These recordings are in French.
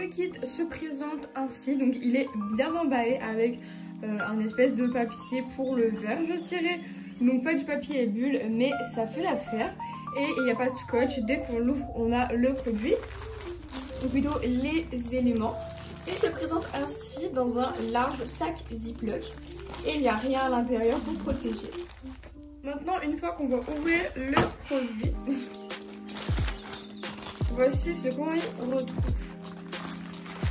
Le kit se présente ainsi, donc il est bien emballé avec un espèce de papier pour le verre, je dirais. Donc pas du papier et bulle, mais ça fait l'affaire. Et il n'y a pas de scotch, dès qu'on l'ouvre on a le produit, ou plutôt les éléments. Il se présente ainsi dans un large sac Ziploc et il n'y a rien à l'intérieur pour protéger. Maintenant, une fois qu'on va ouvrir le produit, voici ce qu'on y retrouve.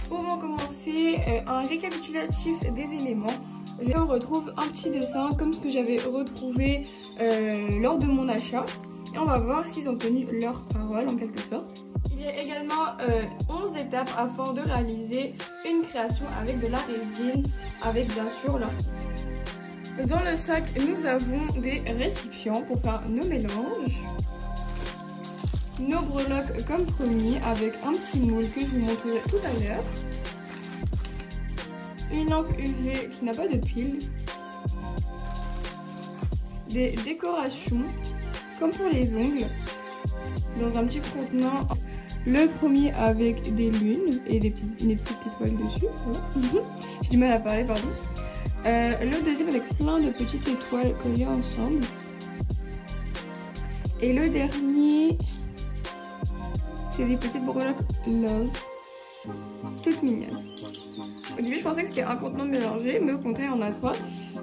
Pour commencer, un récapitulatif des éléments. On retrouve un petit dessin comme ce que j'avais retrouvé lors de mon achat. Et on va voir s'ils ont tenu leur parole en quelque sorte. Il y a également 11 étapes afin de réaliser une création avec de la résine, avec bien sûr leur... Dans le sac, nous avons des récipients pour faire nos mélanges. Nos breloques comme promis avec un petit moule que je vous montrerai tout à l'heure. Une lampe UV qui n'a pas de pile. Des décorations comme pour les ongles dans un petit contenant. Le premier avec des lunes et des petites étoiles dessus. Voilà. J'ai du mal à parler, pardon. Le deuxième avec plein de petites étoiles collées ensemble. Et le dernier, c'est des petites breloques Love, toutes mignonnes. Au début, je pensais que c'était un contenant mélangé, mais au contraire, on a 3.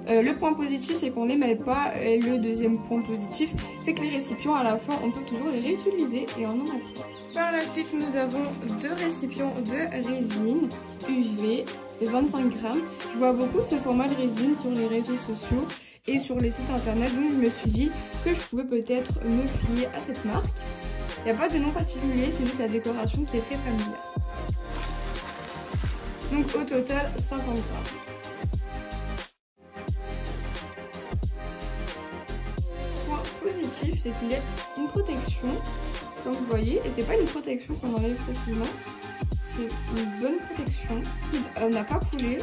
Le point positif, c'est qu'on les mêle pas. Et le deuxième point positif, c'est que les récipients, à la fin, on peut toujours les réutiliser et on en a 3. Par la suite, nous avons 2 récipients de résine UV de 25 grammes. Je vois beaucoup ce format de résine sur les réseaux sociaux et sur les sites internet, donc je me suis dit que je pouvais peut-être me fier à cette marque. Il n'y a pas de nom particulier, c'est juste la décoration qui est très familière. Donc au total 50 grammes. Point positif, c'est qu'il y a une protection, comme vous voyez, et c'est pas une protection qu'on enlève facilement, c'est une bonne protection qui n'a pas coulé,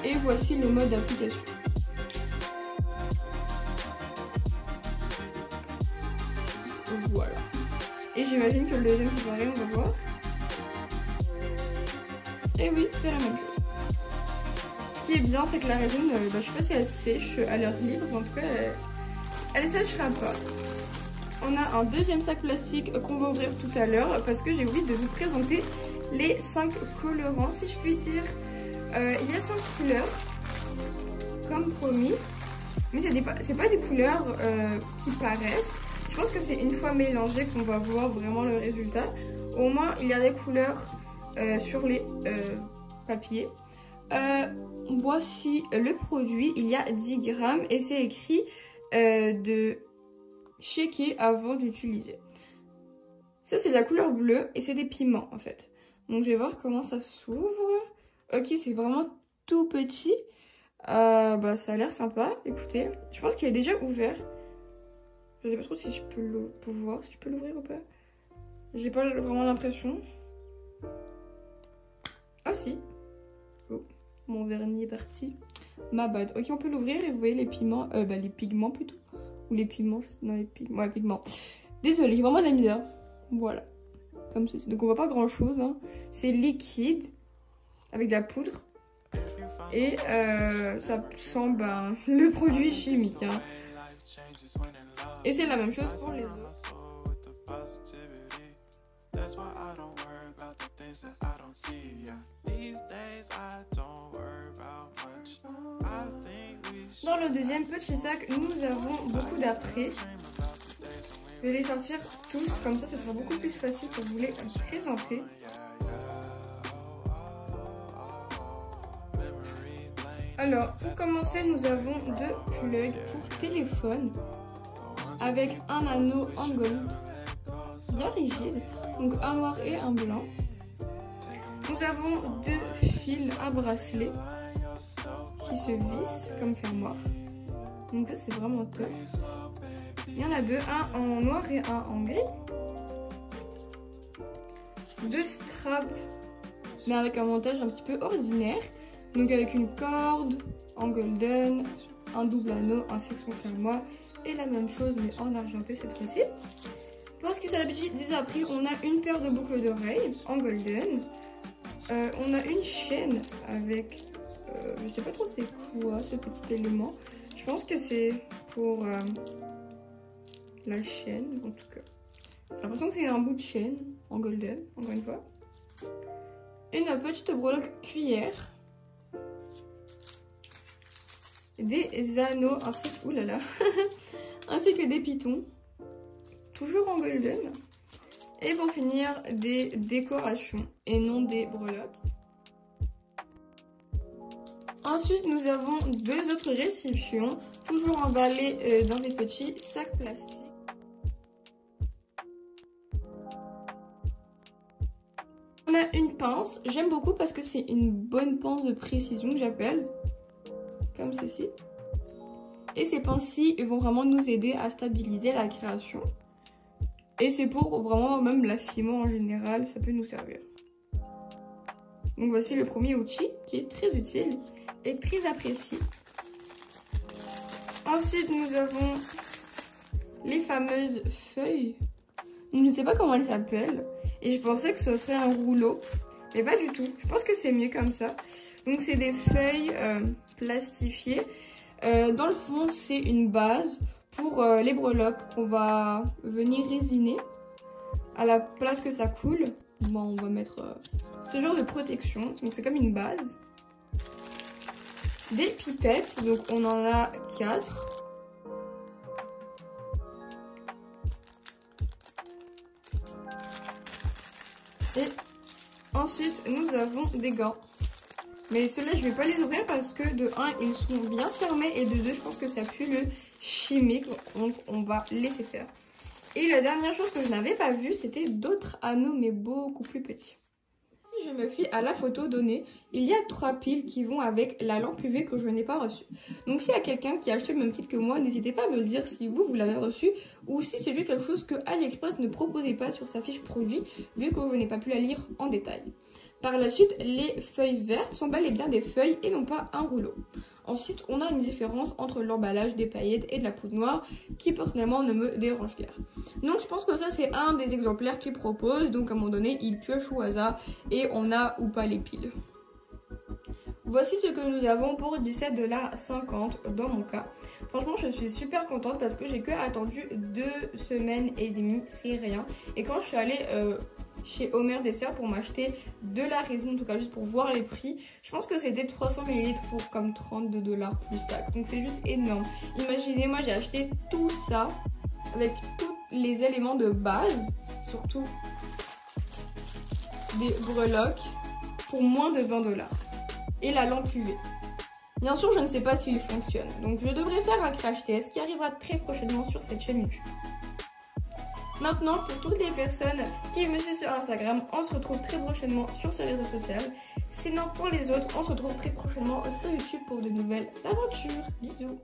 et voici le mode d'application. Voilà. Et j'imagine que le deuxième c'est pareil, on va voir. Et oui, c'est la même chose. Ce qui est bien, c'est que la résine, je sais pas si elle sèche à l'air libre, en tout cas, elle ne séchera pas. On a un deuxième sac plastique qu'on va ouvrir tout à l'heure parce que j'ai oublié de vous présenter les 5 colorants, si je puis dire. Il y a 5 couleurs, comme promis, mais c'est pas des couleurs qui paraissent. Je pense que c'est une fois mélangé qu'on va voir vraiment le résultat. Au moins, il y a des couleurs sur les papiers. Voici le produit, il y a 10 grammes et c'est écrit de checker avant d'utiliser. Ça c'est de la couleur bleue et c'est des piments en fait. Donc je vais voir comment ça s'ouvre. Ok, c'est vraiment tout petit. Ça a l'air sympa, écoutez. Je pense qu'il est déjà ouvert. Je sais pas trop si je peux voir, si je peux l'ouvrir ou pas. J'ai pas vraiment l'impression. Ah si. Oh, mon vernis est parti. Ma bad. Ok, on peut l'ouvrir et vous voyez les pigments, les pigments plutôt. Ou les pigments, je sais, non les pigments. Ouais, pigments. Désolée, j'ai vraiment de la misère. Voilà. Comme ceci. Donc on voit pas grand chose. Hein. C'est liquide. Avec de la poudre. Et ça sent le produit chimique. Hein. Et c'est la même chose pour les autres. Dans le deuxième petit sac, nous avons beaucoup d'après. Je vais les sortir tous, comme ça ce sera beaucoup plus facile pour vous les présenter. Alors, pour commencer, nous avons 2 plugs pour téléphone avec un anneau en gold bien rigide, donc un noir et un blanc. Nous avons 2 fils à bracelet qui se vissent comme fermoir. Donc ça c'est vraiment top. Il y en a 2, un en noir et un en gris. 2 straps, mais avec un montage un petit peu ordinaire. Donc avec une corde en golden, un double anneau, un section fermoir et la même chose mais en argenté cette fois-ci. Pour ce qui s'agit des appris, on a une paire de boucles d'oreilles en golden, On a une chaîne avec, je sais pas trop c'est quoi ce petit élément. Je pense que c'est pour la chaîne en tout cas. J'ai l'impression que c'est un bout de chaîne en golden, encore une fois. Une petite breloque cuillère. Des anneaux ainsi, oulala, ainsi que des pitons. Toujours en golden. Et pour finir, des décorations et non des breloques. Ensuite, nous avons deux autres récipients, toujours emballés dans des petits sacs plastiques. On a une pince, j'aime beaucoup parce que c'est une bonne pince de précision que j'appelle, comme ceci. Et ces pinces-ci vont vraiment nous aider à stabiliser la création. Et c'est pour vraiment même l'affinement en général, ça peut nous servir. Donc voici le premier outil qui est très utile et très apprécié. Ensuite, nous avons les fameuses feuilles. Je ne sais pas comment elles s'appellent. Et je pensais que ce serait un rouleau. Mais pas du tout. Je pense que c'est mieux comme ça. Donc c'est des feuilles plastifiées. Dans le fond, c'est une base pour les breloques qu'on va venir résiner. À la place que ça coule, bon, on va mettre ce genre de protection. Donc c'est comme une base. Des pipettes. Donc on en a 4. Et ensuite, nous avons des gants. Mais ceux-là, je vais pas les ouvrir parce que de 1, ils sont bien fermés. Et de 2, je pense que ça pue le chimique. Donc, on va laisser faire. Et la dernière chose que je n'avais pas vue, c'était d'autres anneaux, mais beaucoup plus petits. Si je me fie à la photo donnée, il y a 3 piles qui vont avec la lampe UV que je n'ai pas reçue. Donc s'il y a quelqu'un qui a acheté le même kit que moi, n'hésitez pas à me le dire si vous l'avez reçu ou si c'est juste quelque chose que AliExpress ne proposait pas sur sa fiche produit vu que je n'ai pas pu la lire en détail. Par la suite, les feuilles vertes sont bel et bien des feuilles et non pas un rouleau. Ensuite, on a une différence entre l'emballage, des paillettes et de la poudre noire qui personnellement ne me dérange guère. Donc je pense que ça c'est un des exemplaires qu'ils proposent. Donc à un moment donné, ils piochent au hasard et on a ou pas les piles. Voici ce que nous avons pour 17,50 $ dans mon cas. Franchement, je suis super contente parce que j'ai que attendu 2 semaines et demie, c'est rien. Et quand je suis allée chez Homer Dessert pour m'acheter de la résine, en tout cas juste pour voir les prix, je pense que c'était 300 ml pour comme 32 $ plus taxe. Donc c'est juste énorme. Imaginez, moi j'ai acheté tout ça avec tous les éléments de base, surtout des breloques, pour moins de 20 $. Et la lampe UV. Bien sûr, je ne sais pas s'il fonctionne. Donc je devrais faire un crash test qui arrivera très prochainement sur cette chaîne YouTube. Maintenant, pour toutes les personnes qui me suivent sur Instagram, on se retrouve très prochainement sur ce réseau social. Sinon, pour les autres, on se retrouve très prochainement sur YouTube pour de nouvelles aventures. Bisous!